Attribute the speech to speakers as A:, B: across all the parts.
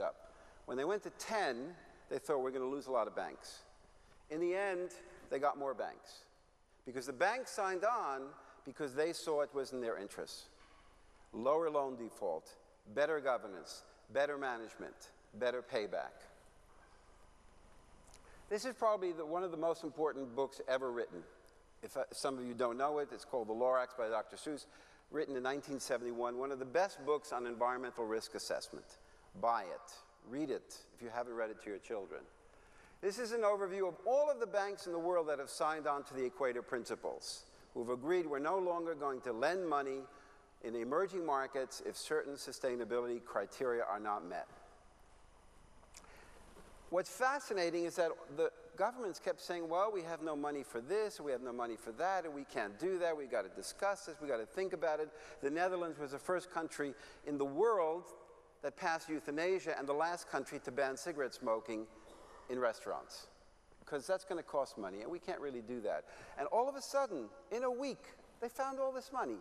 A: up. When they went to 10, they thought we're going to lose a lot of banks. In the end, they got more banks. Because the banks signed on because they saw it was in their interests. Lower loan default, better governance, better management, better payback. This is probably one of the most important books ever written. If some of you don't know it, it's called The Lorax by Dr. Seuss, written in 1971, one of the best books on environmental risk assessment. Buy it. Read it if you haven't read it to your children. This is an overview of all of the banks in the world that have signed on to the Equator Principles, who've agreed we're no longer going to lend money in the emerging markets if certain sustainability criteria are not met. What's fascinating is that the governments kept saying, well, we have no money for this, we have no money for that, and we can't do that, we've got to discuss this, we've got to think about it. The Netherlands was the first country in the world that passed euthanasia and the last country to ban cigarette smoking in restaurants, because that's going to cost money, and we can't really do that. And all of a sudden, in a week, they found all this money.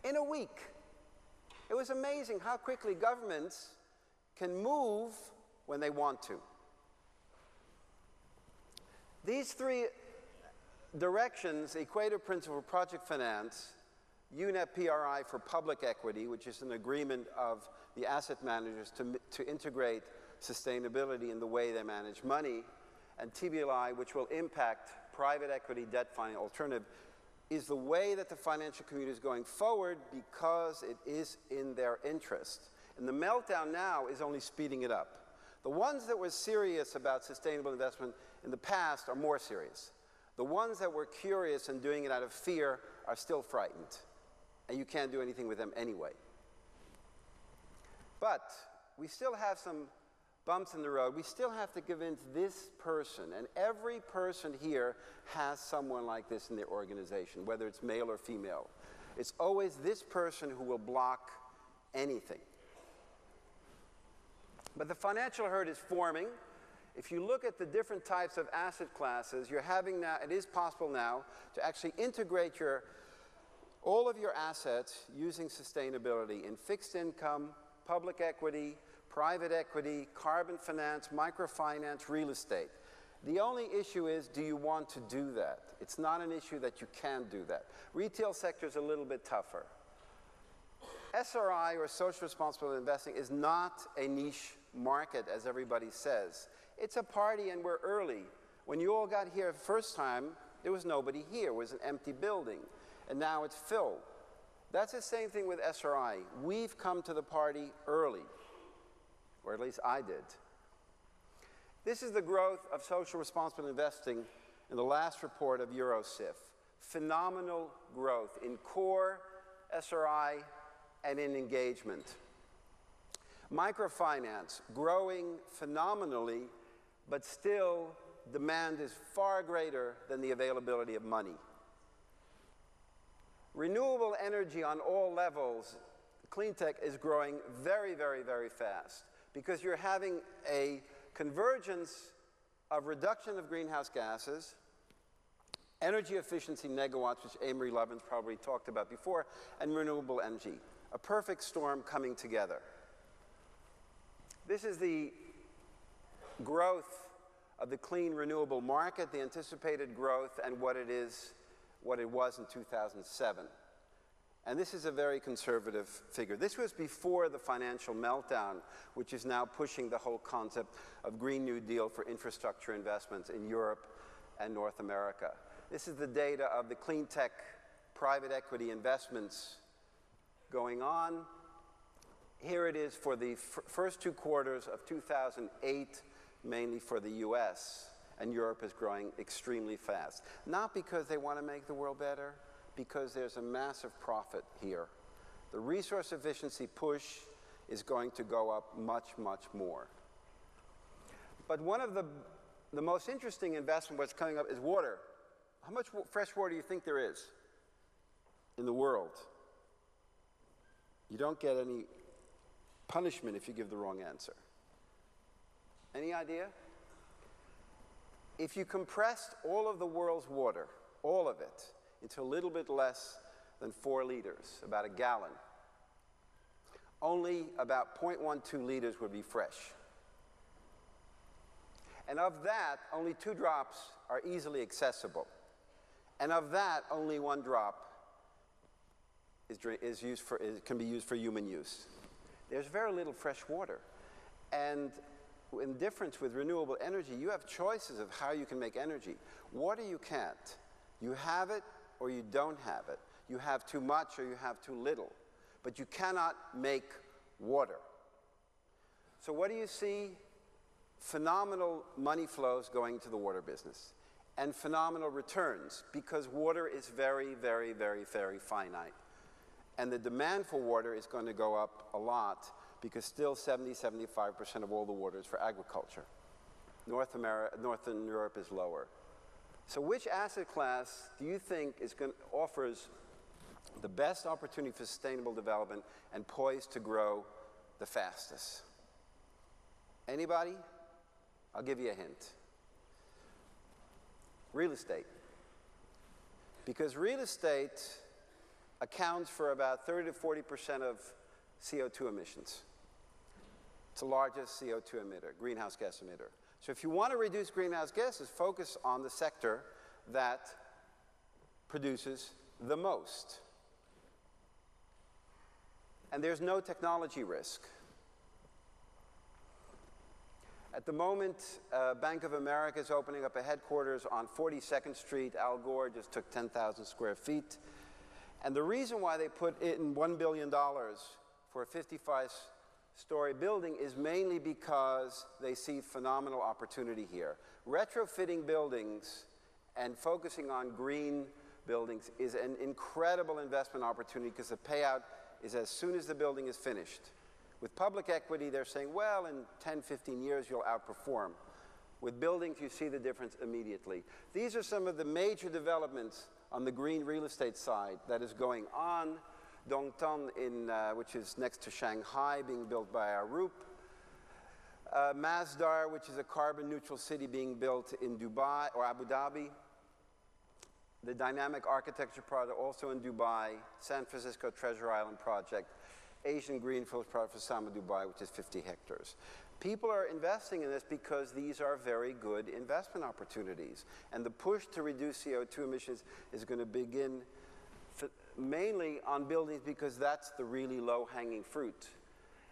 A: In a week. It was amazing how quickly governments can move when they want to. These three directions, Equator Principle Project Finance, UNEP PRI for public equity, which is an agreement of the asset managers to integrate sustainability in the way they manage money, and TBLI, which will impact private equity, debt funding, alternative, is the way that the financial community is going forward because it is in their interest. And the meltdown now is only speeding it up. The ones that were serious about sustainable investment in the past are more serious. The ones that were curious and doing it out of fear are still frightened. And you can't do anything with them anyway. But we still have some bumps in the road. We still have to convince this person, and every person here has someone like this in their organization, whether it's male or female. It's always this person who will block anything. But the financial herd is forming. If you look at the different types of asset classes, you're having now, it is possible now to actually integrate all of your assets using sustainability in fixed income, public equity, private equity, carbon finance, microfinance, real estate. The only issue is, do you want to do that? It's not an issue that you can do that. Retail sector is a little bit tougher. SRI, or social responsible investing, is not a niche market, as everybody says. It's a party, and we're early. When you all got here the first time, there was nobody here. It was an empty building, and now it's filled. That's the same thing with SRI. We've come to the party early, or at least I did. This is the growth of social responsible investing in the last report of EuroSIF. Phenomenal growth in core SRI and in engagement. Microfinance, growing phenomenally, but still demand is far greater than the availability of money. Renewable energy on all levels, clean tech, is growing very, very, very fast because you're having a convergence of reduction of greenhouse gases, energy efficiency megawatts, which Amory Lovins probably talked about before, and renewable energy. A perfect storm coming together. This is the growth of the clean renewable market, the anticipated growth, and what it was in 2007. And this is a very conservative figure. This was before the financial meltdown, which is now pushing the whole concept of Green New Deal for infrastructure investments in Europe and North America. This is the data of the clean tech private equity investments going on. Here it is for the first 2 quarters of 2008, mainly for the US, and Europe is growing extremely fast. Not because they want to make the world better, because there's a massive profit here. The resource efficiency push is going to go up much, much more. But one of the most interesting investment what's coming up is water. How much fresh water do you think there is in the world? You don't get any punishment if you give the wrong answer. Any idea? If you compressed all of the world's water, all of it, into a little bit less than 4 liters, about a gallon, only about 0.12 liters would be fresh. And of that, only 2 drops are easily accessible. And of that, only 1 drop can be used for human use. There's very little fresh water. And in difference with renewable energy, you have choices of how you can make energy. Water you can't. You have it or you don't have it. You have too much or you have too little. But you cannot make water. So what do you see? Phenomenal money flows going to the water business. And phenomenal returns, because water is very, very, very, very finite. And the demand for water is going to go up a lot, because still 70–75% of all the water is for agriculture. Northern Europe is lower. So which asset class do you think offers the best opportunity for sustainable development and poised to grow the fastest? Anybody? I'll give you a hint. Real estate. Because real estate accounts for about 30–40% of CO2 emissions. It's the largest CO2 emitter, greenhouse gas emitter. So if you want to reduce greenhouse gases, focus on the sector that produces the most. And there's no technology risk. At the moment, Bank of America is opening up a headquarters on 42nd Street. Al Gore just took 10,000 square feet. And the reason why they put in $1 billion for a 55-story building is mainly because they see phenomenal opportunity here. Retrofitting buildings and focusing on green buildings is an incredible investment opportunity, because the payout is as soon as the building is finished. With public equity, they're saying, well, in 10–15 years, you'll outperform. With buildings, you see the difference immediately. These are some of the major developments on the green real estate side that is going on. Dongtan, which is next to Shanghai, being built by Arup. Masdar, which is a carbon-neutral city being built in Dubai or Abu Dhabi. The Dynamic Architecture project also in Dubai. San Francisco Treasure Island project. Asian Greenfields project for Sama Dubai, which is 50 hectares. People are investing in this because these are very good investment opportunities. And the push to reduce CO2 emissions is going to begin mainly on buildings, because that's the really low-hanging fruit.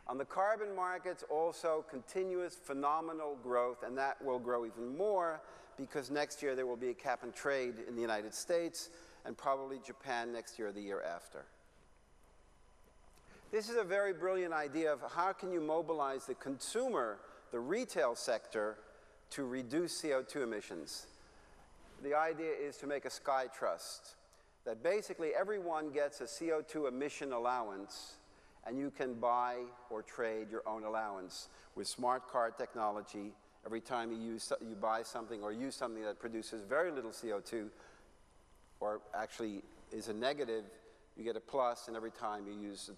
A: On the carbon markets, also continuous phenomenal growth, and that will grow even more, because next year there will be a cap and trade in the United States, and probably Japan next year or the year after. This is a very brilliant idea of how can you mobilize the consumer, the retail sector, to reduce CO2 emissions. The idea is to make a sky trust, that basically everyone gets a CO2 emission allowance, and you can buy or trade your own allowance with smart card technology. Every time you buy something or use something that produces very little CO2, or actually is a negative, you get a plus, and every time you use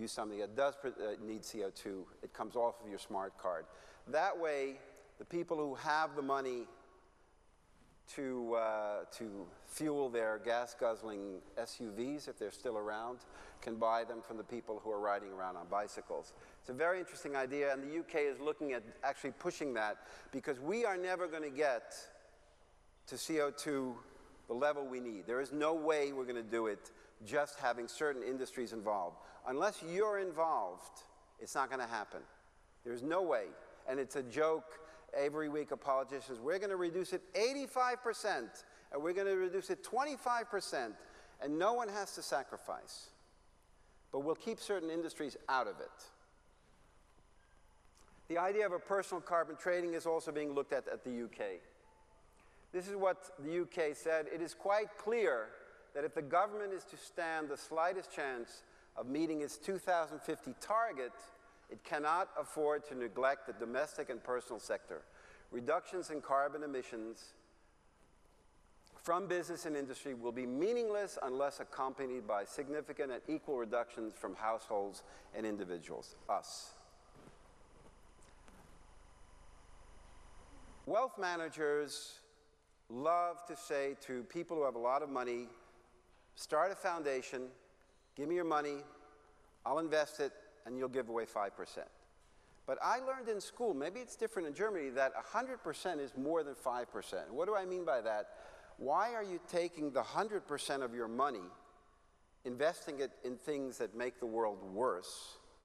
A: something that does need CO2, it comes off of your smart card. That way, the people who have the money to fuel their gas-guzzling SUVs, if they're still around, can buy them from the people who are riding around on bicycles. It's a very interesting idea, and the UK is looking at actually pushing that, because we are never going to get to CO2 the level we need. There is no way we're going to do it just having certain industries involved. Unless you're involved, it's not going to happen. There's no way. And it's a joke. Every week a politician says, we're going to reduce it 85%, and we're going to reduce it 25%, and no one has to sacrifice. But we'll keep certain industries out of it. The idea of a personal carbon trading is also being looked at the UK. This is what the UK said. It is quite clear that if the government is to stand the slightest chance of meeting its 2050 target, it cannot afford to neglect the domestic and personal sector. Reductions in carbon emissions from business and industry will be meaningless unless accompanied by significant and equal reductions from households and individuals, us. Wealth managers love to say to people who have a lot of money, start a foundation, give me your money, I'll invest it, and you'll give away 5%. But I learned in school, maybe it's different in Germany, that 100% is more than 5%. What do I mean by that? Why are you taking the 100% of your money, investing it in things that make the world worse,